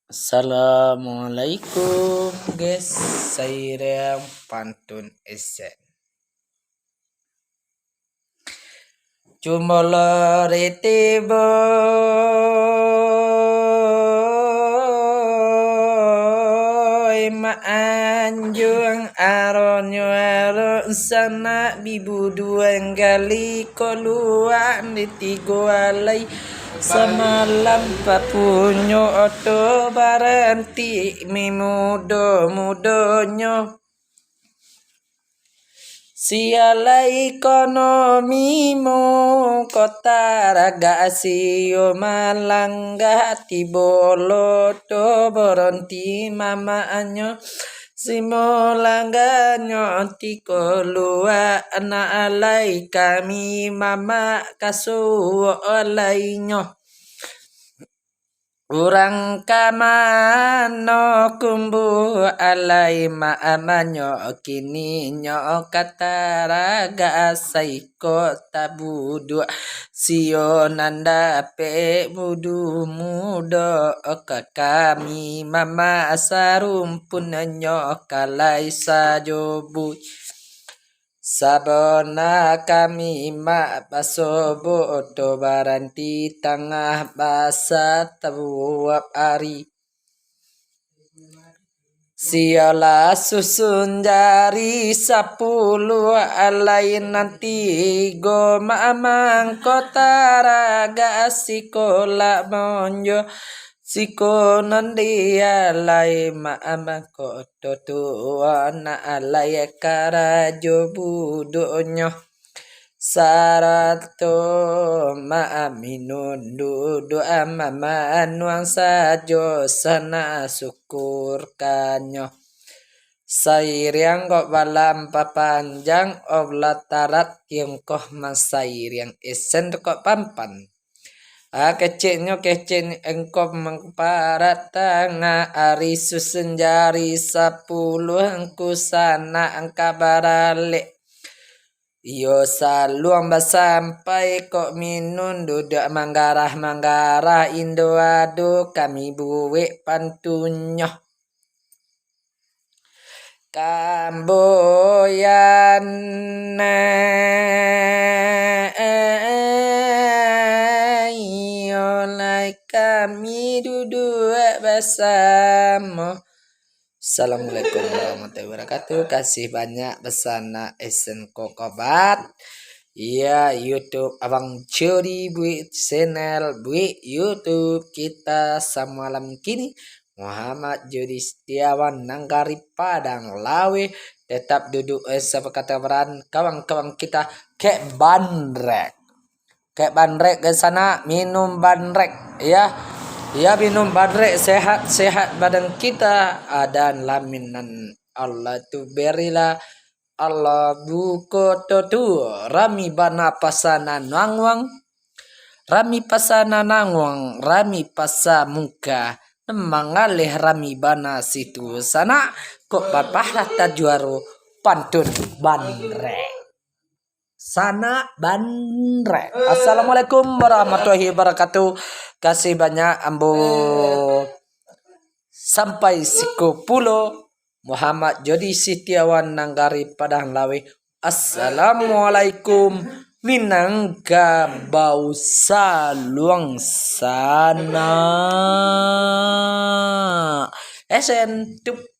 Assalamualaikum guys, saya pantun esen. Cuma lorete boy maanjung aronyo aron sana bibu dua kali keluar di tiga alai. Semalam papunyo oto baranti mi mudo-mudonyo sialai ekonomi mo kota raga asio malangga tibolo to boronti mama anyo simolangganyo tiko lua anak alai kami mama kasuo alainyo urang kamano kumbu alai maamanyo kini nyo kataraga saiko tabudu sio nanda pe mudu mudo kami mama sarumpun nyo kalai sajobu sabona kami mak basobo oto baranti tengah basa tabuap ari siala susun jari 10 alai nanti go mamang kota raga sikola monjo siko nandia alai maama ko tua na alai karajo budonyo sarato maaminun dudu amama nuang sajo sana syukur kanyo sairiang kok balam papanjang oblatarat yang koh masairiang esen kok pampan kecilnya engkau mengparat tengah ari susenjari 10 engku sana angka barale yo saluang sampai kok minun duduk manggarah indo ado kami buwe pantunyo kamboyan kami duduk bersama. Assalamualaikum warahmatullahi wabarakatuh. Kasih banyak bersana esen kokobat. Ya YouTube Abang Curi buat channel buat YouTube kita semalam kini Muhammad Jody Setiawan Nanggari Padang Lawe tetap duduk seperti peran kawan-kawan kita kek bandrek ke sana minum bandrek ya minum bandrek sehat badan kita dan laminan Allah tu berilah Allah buko tu rami bana pasana nangwang rami pasana nangwang rami pasa muka mengalih rami bana situ sana kok papah tajuaro pantun bandrek sana bandrek. Assalamualaikum warahmatullahi wabarakatuh. Kasih banyak ambo sampai 10 Muhammad Jody Setiawan Nanggari Padang Lawe. Assalamualaikum Minangka bau saluang sana esen tup